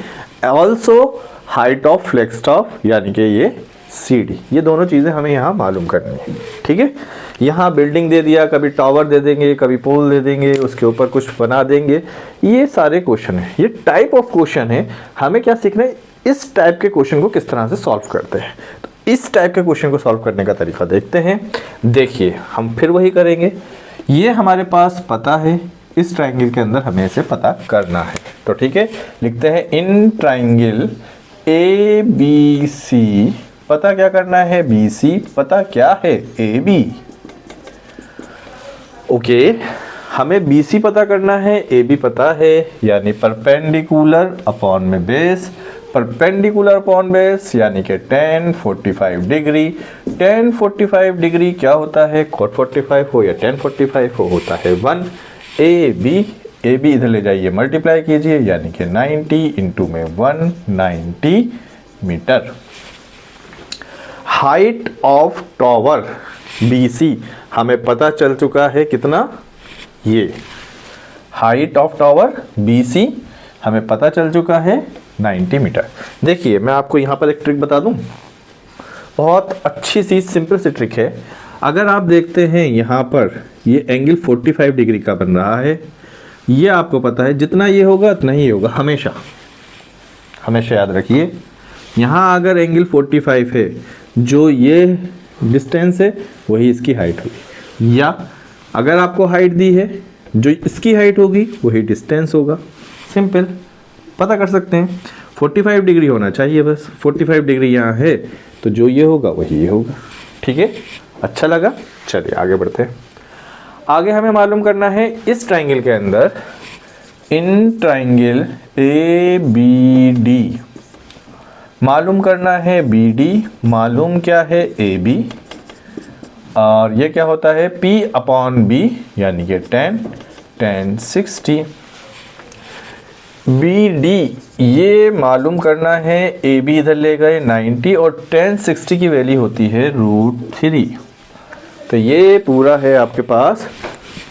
also height of flag top यानी कि ये CD। ये दोनों चीज़ें हमें यहाँ मालूम करनी है, ठीक है। यहाँ बिल्डिंग दे दिया, कभी टावर दे देंगे, कभी पोल दे देंगे, उसके ऊपर कुछ बना देंगे। ये सारे क्वेश्चन है, ये टाइप ऑफ क्वेश्चन है। हमें क्या सीखना है, इस टाइप के क्वेश्चन को किस तरह से सॉल्व करते हैं। तो इस टाइप के क्वेश्चन को सॉल्व करने का तरीका देखते हैं। देखिए हम फिर वही करेंगे, ये हमारे पास पता है, इस ट्राइंगल के अंदर हमें इसे पता करना है। तो ठीक है, लिखते हैं इन ट्राइंगल ABC, पता क्या करना है BC, पता क्या है AB। ओके, हमें BC पता करना है, AB पता है, यानी परपेंडिकुलर अपॉन में बेस, परपेंडिकुलर अपॉन बेस यानी कि tan 45 डिग्री। tan 45 डिग्री क्या होता है, cot 45 हो या tan 45 हो, होता है 1। AB इधर ले जाइए, मल्टीप्लाई कीजिए, यानी कि 90 इंटू में 190 metre. Height of tower BC हमें पता चल चुका है कितना, ये हाइट ऑफ टावर BC हमें पता चल चुका है 90 मीटर। देखिए मैं आपको यहाँ पर एक ट्रिक बता दूँ, बहुत अच्छी सी सिंपल सी ट्रिक है। अगर आप देखते हैं यहाँ पर ये एंगल 45 डिग्री का बन रहा है, ये आपको पता है जितना ये होगा उतना ही होगा, हमेशा हमेशा याद रखिए। यहाँ अगर एंगल 45 है, जो ये डिस्टेंस है वही इसकी हाइट होगी, या अगर आपको हाइट दी है जो इसकी हाइट होगी वही डिस्टेंस होगा। सिंपल पता कर सकते हैं, 45 डिग्री होना चाहिए बस। 45 डिग्री यहाँ है तो जो ये होगा वही ये होगा, ठीक है। अच्छा लगा, चलिए आगे बढ़ते हैं। आगे हमें मालूम करना है इस ट्राइंगल के अंदर, in triangle A B D मालूम करना है बी डी, मालूम क्या है ए बी, और ये क्या होता है P अपॉन बी यानी कि 10 60। बी डी ये मालूम करना है, ए बी इधर ले गए 90 और 10 60 की वैल्यू होती है √3। तो ये पूरा है आपके पास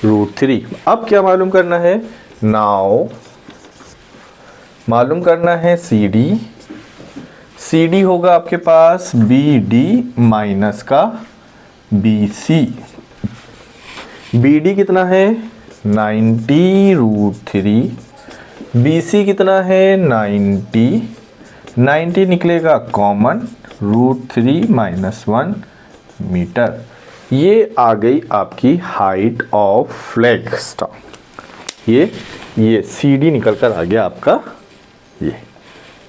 √3। अब क्या मालूम करना है, नाउ मालूम करना है सी डी। सी डी होगा आपके पास बी डी माइनस का बी सी। बी डी कितना है 90 √3, बी सी कितना है 90 निकलेगा कॉमन, √3 - 1 मीटर। ये आ गई आपकी हाइट ऑफ फ्लैग स्टॉक। ये सी डी निकल कर आ गया आपका। ये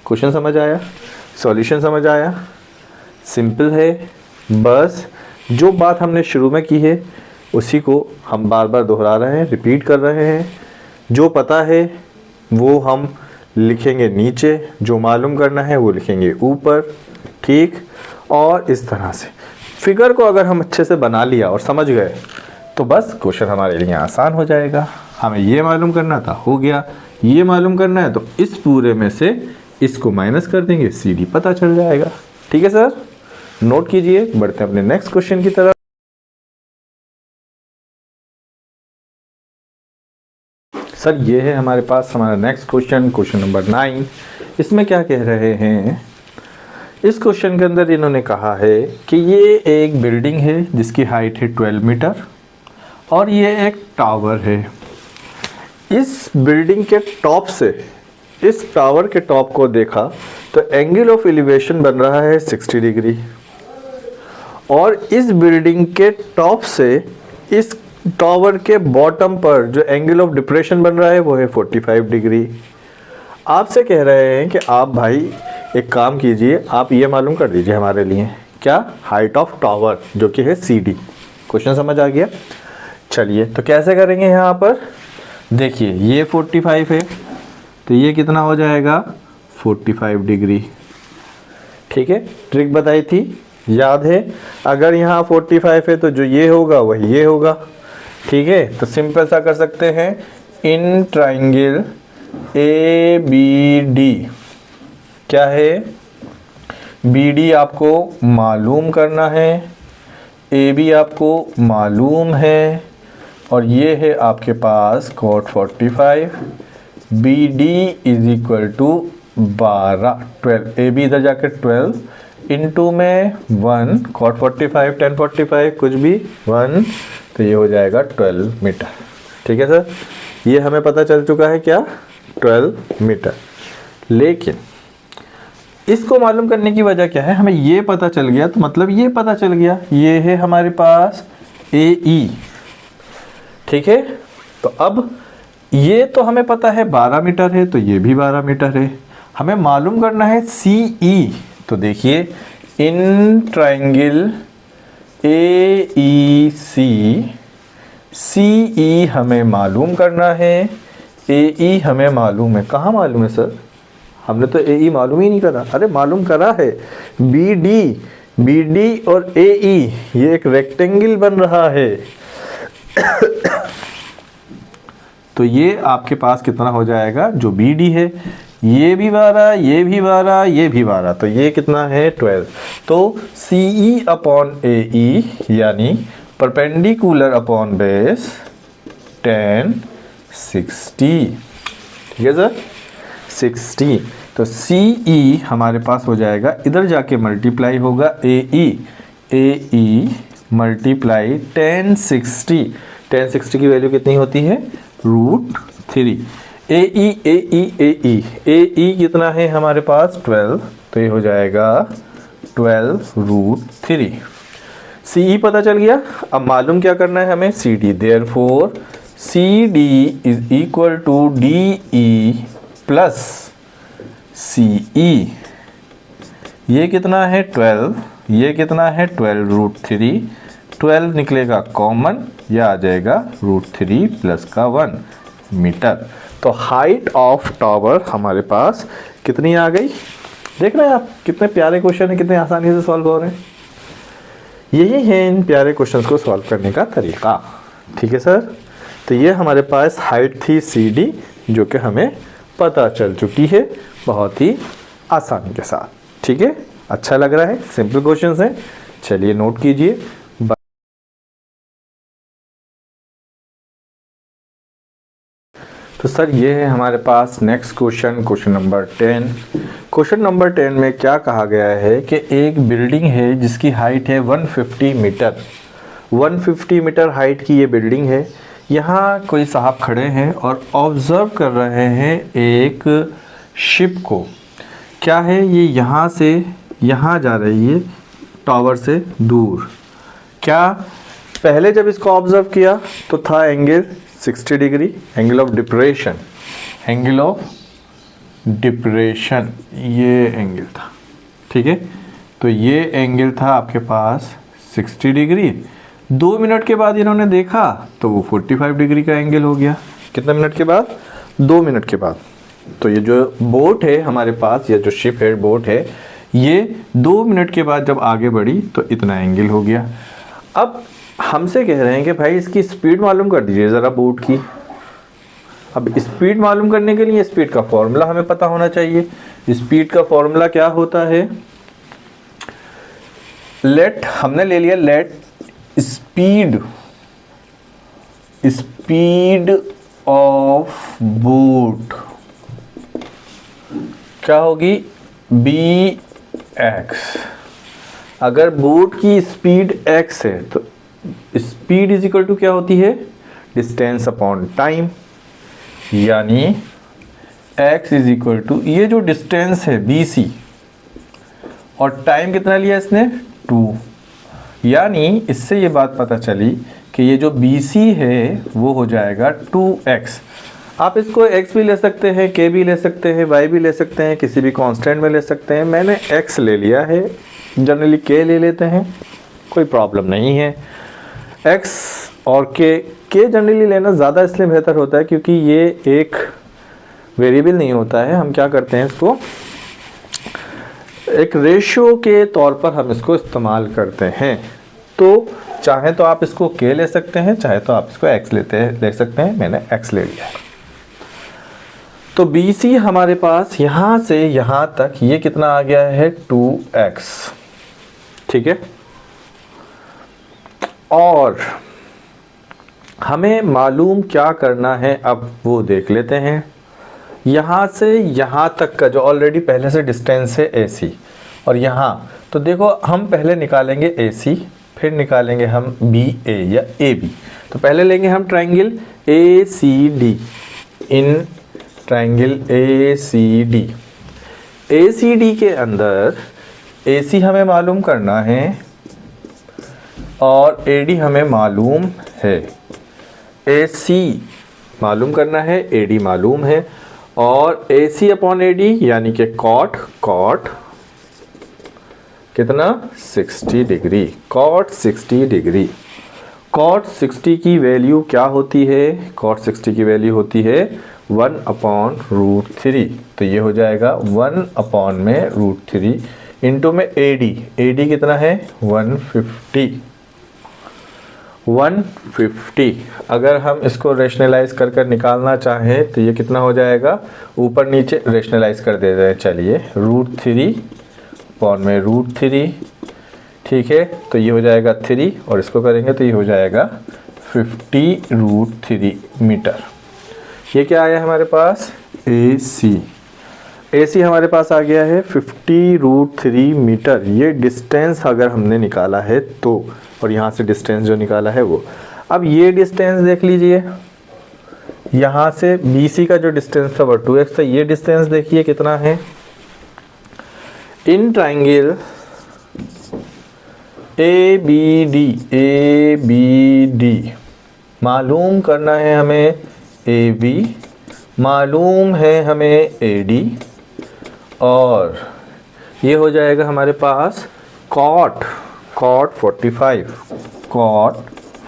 क्वेश्चन समझ आया, सॉल्यूशन समझ आया, सिंपल है। बस जो बात हमने शुरू में की है उसी को हम बार बार दोहरा रहे हैं, रिपीट कर रहे हैं। जो पता है वो हम लिखेंगे नीचे, जो मालूम करना है वो लिखेंगे ऊपर, ठीक। और इस तरह से फिगर को अगर हम अच्छे से बना लिया और समझ गए तो बस क्वेश्चन हमारे लिए आसान हो जाएगा। हमें ये मालूम करना था, हो गया। ये मालूम करना है तो इस पूरे में से इसको माइनस कर देंगे, सी डी पता चल जाएगा। ठीक है सर, नोट कीजिए। बढ़ते हैं अपने नेक्स्ट क्वेश्चन की तरफ। सर ये है हमारे पास हमारा नेक्स्ट क्वेश्चन, क्वेश्चन नंबर 9। इसमें क्या कह रहे हैं, इस क्वेश्चन के अंदर इन्होंने कहा है कि ये एक बिल्डिंग है जिसकी हाइट है 12 मीटर और ये एक टावर है। इस बिल्डिंग के टॉप से इस टावर के टॉप को देखा तो एंगल ऑफ एलिवेशन बन रहा है 60 डिग्री, और इस बिल्डिंग के टॉप से इस टावर के बॉटम पर जो एंगल ऑफ डिप्रेशन बन रहा है वो है 45 डिग्री। आपसे कह रहे हैं कि आप भाई एक काम कीजिए, आप ये मालूम कर दीजिए हमारे लिए, क्या, हाइट ऑफ टावर जो कि है सी डी। क्वेश्चन समझ आ गया। चलिए तो कैसे करेंगे, यहाँ पर देखिए ये 45 है तो ये कितना हो जाएगा 45 डिग्री। ठीक है, ट्रिक बताई थी, याद है। अगर यहाँ 45 है तो जो ये होगा वही ये होगा। ठीक है, तो सिंपल सा कर सकते हैं, in triangle A B D क्या है, बी डी आपको मालूम करना है, ए बी आपको मालूम है, और ये है आपके पास cot 45, B D is equal to 12 A B इधर जाकर 12 इंटू में 1 cot 45 10 45 कुछ भी 1, तो ये हो जाएगा 12 मीटर। ठीक है सर, ये हमें पता चल चुका है क्या, 12 मीटर। लेकिन इसको मालूम करने की वजह क्या है, हमें ये पता चल गया तो मतलब ये पता चल गया, ये है हमारे पास ए ई। ठीक है, तो अब ये तो हमें पता है 12 मीटर है, तो ये भी 12 मीटर है। हमें मालूम करना है सी ई। तो देखिए इन ट्राइंगल ए ई सी, सी ई हमें मालूम करना है, ए ई हमें मालूम है। कहाँ मालूम है सर, हमने तो ए ई मालूम ही नहीं करा। अरे मालूम करा है, बी डी और ए ई ये एक रेक्टेंगल बन रहा है। तो ये आपके पास कितना हो जाएगा, जो बी डी है ये भी 12, ये भी 12, ये भी 12, तो ये कितना है 12। तो सी ई अपॉन ए ई यानी परपेंडिकुलर अपॉन बेस 10 60। ठीक है सर, 60। तो सी ई हमारे पास हो जाएगा, इधर जाके मल्टीप्लाई होगा ए ई मल्टीप्लाई 1060। 1060 की वैल्यू कितनी होती है, √3। ए ई कितना है हमारे पास 12, तो ये हो जाएगा 12√3। सी ई पता चल गया। अब मालूम क्या करना है हमें, C D. Therefore C D is equal to D E plus C E. ये कितना है 12, ये कितना है 12√3, 12 निकलेगा कॉमन, यह आ जाएगा √3 प्लस का 1 मीटर। तो हाइट ऑफ टावर हमारे पास कितनी आ गई? देख रहे हैं आप कितने प्यारे क्वेश्चन है, कितने आसानी से सॉल्व हो रहे हैं। यही है इन प्यारे क्वेश्चंस को सॉल्व करने का तरीका। ठीक है सर, तो ये हमारे पास हाइट थी CD जो कि हमें पता चल चुकी है बहुत ही आसानी के साथ। ठीक है, अच्छा लग रहा है, सिंपल क्वेश्चंस हैं। चलिए नोट कीजिए। तो सर ये है हमारे पास next question, question number 10। Question number 10 में क्या कहा गया है कि एक बिल्डिंग है जिसकी हाइट है 150 मीटर। 150 मीटर हाइट की ये बिल्डिंग है। यहाँ कोई साहब खड़े हैं और ऑब्जर्व कर रहे हैं एक शिप को। क्या है ये, यहाँ से यहाँ जा रही है टावर से दूर। क्या पहले जब इसको ऑब्जर्व किया तो था angle 60 degree, angle of depression, angle of depression ये एंगल था। ठीक है, तो ये एंगल था आपके पास 60 डिग्री। 2 मिनट के बाद इन्होंने देखा तो वो 45 डिग्री का एंगल हो गया। कितने मिनट के बाद? 2 मिनट के बाद। तो ये जो बोट है हमारे पास, ये जो शिप है, बोट है, ये 2 मिनट के बाद जब आगे बढ़ी तो इतना एंगल हो गया। अब हमसे कह रहे हैं कि भाई इसकी स्पीड मालूम कर दीजिए ज़रा बोट की। अब स्पीड मालूम करने के लिए स्पीड का फॉर्मूला हमें पता होना चाहिए। स्पीड का फॉर्मूला क्या होता है? हमने ले लिया लेट स्पीड ऑफ बोट क्या होगी? bx। अगर बोट की स्पीड x है तो स्पीड इज इक्वल टू क्या होती है? डिस्टेंस अपॉन टाइम, यानी x इज इक्वल टू ये जो डिस्टेंस है bc और टाइम कितना लिया इसने? 2। यानी इससे ये बात पता चली कि ये जो bc है वो हो जाएगा 2x। आप इसको x भी ले सकते हैं, k भी ले सकते हैं, y भी ले सकते हैं, किसी भी कांस्टेंट में ले सकते हैं। मैंने x ले लिया है, जनरली k ले लेते हैं, कोई प्रॉब्लम नहीं है। x और k जनरली लेना ज़्यादा इसलिए बेहतर होता है क्योंकि ये एक वेरिएबल नहीं होता है। हम क्या करते हैं, इसको एक रेशियो के तौर पर हम इसको इस्तेमाल करते हैं। तो चाहे तो आप इसको k ले सकते हैं, चाहे तो आप इसको x ले सकते हैं। मैंने x ले लिया है। तो BC हमारे पास यहाँ से यहाँ तक ये कितना आ गया है? 2x। ठीक है, और हमें मालूम क्या करना है अब वो देख लेते हैं। यहाँ से यहाँ तक का जो ऑलरेडी पहले से डिस्टेंस है AC, और यहाँ तो देखो हम पहले निकालेंगे AC, फिर निकालेंगे हम BA या AB। तो पहले लेंगे हम triangle ACD, in triangle ACD के अंदर AC हमें मालूम करना है और AD हमें मालूम है। AC मालूम करना है, AD मालूम है, और AC अपॉन AD यानी कि कॉट कितना? 60 डिग्री। Cot 60 degree. कॉट 60 की वैल्यू क्या होती है? कॉट 60 की वैल्यू होती है 1/√3। तो ये हो जाएगा 1/√3 इंटू में AD कितना है? 150। अगर हम इसको रेशनलाइज कर निकालना चाहें तो ये कितना हो जाएगा? ऊपर नीचे रेशनलाइज कर देते हैं। चलिए √3/√3, ठीक है, तो ये हो जाएगा 3 और इसको करेंगे तो ये हो जाएगा 50√3 मीटर। ये क्या आया हमारे पास? AC हमारे पास आ गया है 50√3 मीटर। ये डिस्टेंस अगर हमने निकाला है तो, और यहाँ से डिस्टेंस जो निकाला है वो। अब ये डिस्टेंस देख लीजिए, यहाँ से BC का जो डिस्टेंस था वो 2x था। ये डिस्टेंस देखिए कितना है? इन ट्रायंगल ABD मालूम करना है हमें AB, मालूम है हमें AD, और ये हो जाएगा हमारे पास कॉट 45। cot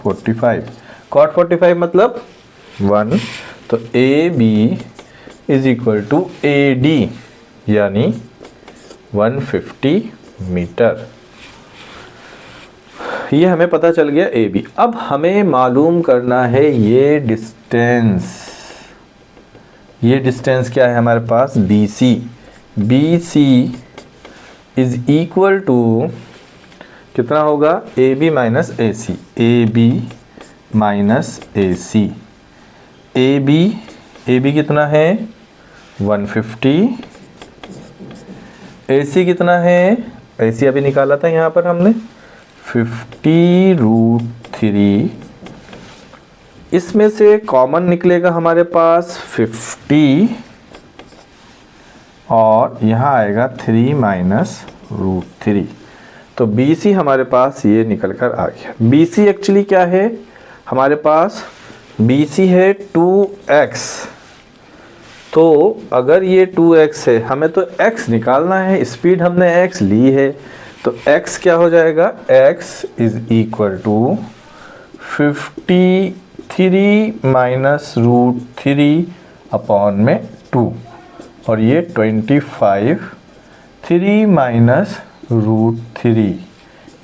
45। cot 45 मतलब 1, तो A B is equal to A D यानी 150 मीटर। ये हमें पता चल गया ए बी। अब हमें मालूम करना है ये डिस्टेंस। ये डिस्टेंस क्या है हमारे पास, B C. B C is equal to कितना होगा, A B minus A C. A B minus A C. A B कितना है 150। ए सी कितना है, ए सी अभी निकाला था यहाँ पर हमने 50√3। इसमें से कॉमन निकलेगा हमारे पास 50 और यहाँ आएगा 3 माइनस √3। तो बी सी हमारे पास ये निकल कर आ गया। बी सी एक्चुअली क्या है हमारे पास, बी सी है 2x। तो अगर ये 2x है, हमें तो x निकालना है, स्पीड हमने x ली है, तो x क्या हो जाएगा, x is equal to 53 minus √3 upon में 2 और ये 25 3 माइनस √3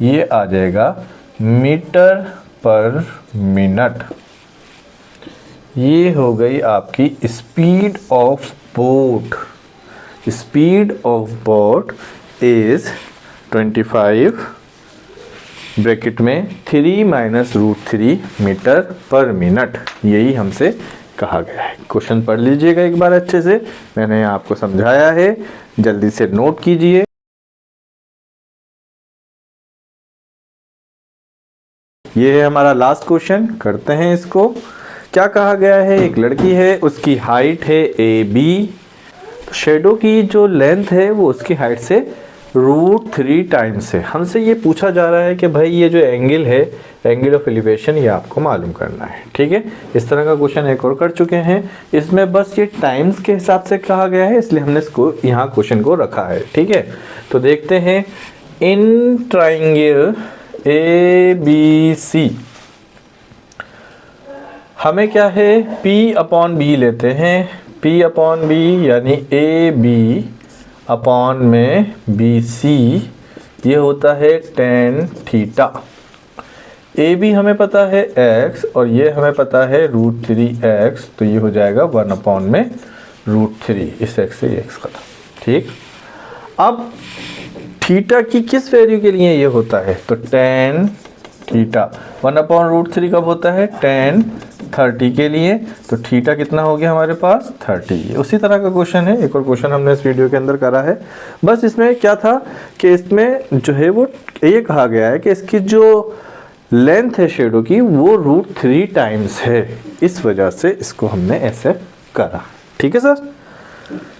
ये आ जाएगा मीटर पर मिनट। ये हो गई आपकी speed of boat. Speed of boat is 25 bracket में 3 माइनस √3 मीटर पर मिनट। यही हमसे कहा गया है। क्वेश्चन पढ़ लीजिएगा एक बार अच्छे से, मैंने आपको समझाया है, जल्दी से नोट कीजिए। ये है हमारा लास्ट क्वेश्चन, करते हैं इसको। क्या कहा गया है, एक लड़की है, उसकी हाइट है ए बी, शेडो की जो लेंथ है वो उसकी हाइट से √3 टाइम्स है। हमसे ये पूछा जा रहा है कि भाई ये जो एंगल है, एंगल ऑफ एलिवेशन, ये आपको मालूम करना है। ठीक है, इस तरह का क्वेश्चन एक और कर चुके हैं। इसमें बस ये टाइम्स के हिसाब से कहा गया है, इसलिए हमने इसको यहाँ क्वेश्चन को रखा है। ठीक है, तो देखते हैं। In triangle A B C हमें क्या है, P अपॉन बी लेते हैं। P अपॉन बी यानी ए बी अपॉन में बी सी, ये होता है tan थीटा। ए बी हमें पता है x और ये हमें पता है √3x, तो ये हो जाएगा 1 अपॉन में √3। इस x से x खत्म। ठीक, अब थीटा की किस वैल्यू के लिए ये होता है, तो tan थीटा 1 अपॉन √3 कब होता है, tan 30 के लिए। तो थीटा कितना हो गया हमारे पास 30। उसी तरह का क्वेश्चन है, एक और क्वेश्चन हमने इस वीडियो के अंदर करा है। बस इसमें क्या था कि इसमें जो है वो ये कहा गया है कि इसकी जो लेंथ है शेडो की वो √3 टाइम्स है, इस वजह से इसको हमने ऐसे करा। ठीक है सर,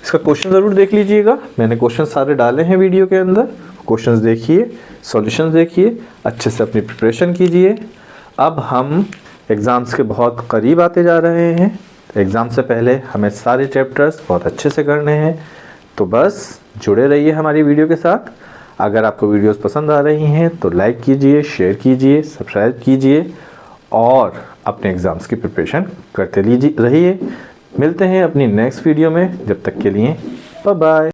इसका क्वेश्चन ज़रूर देख लीजिएगा, मैंने क्वेश्चन सारे डाले हैं वीडियो के अंदर। क्वेश्चंस देखिए, सॉल्यूशंस देखिए, अच्छे से अपनी प्रिपरेशन कीजिए। अब हम एग्ज़ाम्स के बहुत करीब आते जा रहे हैं, एग्ज़ाम से पहले हमें सारे चैप्टर्स बहुत अच्छे से करने हैं। तो बस जुड़े रहिए हमारी वीडियो के साथ। अगर आपको वीडियोस पसंद आ रही हैं तो लाइक कीजिए, शेयर कीजिए, सब्सक्राइब कीजिए और अपने एग्ज़ाम्स की प्रिपरेशन करते रहिए। मिलते हैं अपनी नेक्स्ट वीडियो में, जब तक के लिए बाय बाय।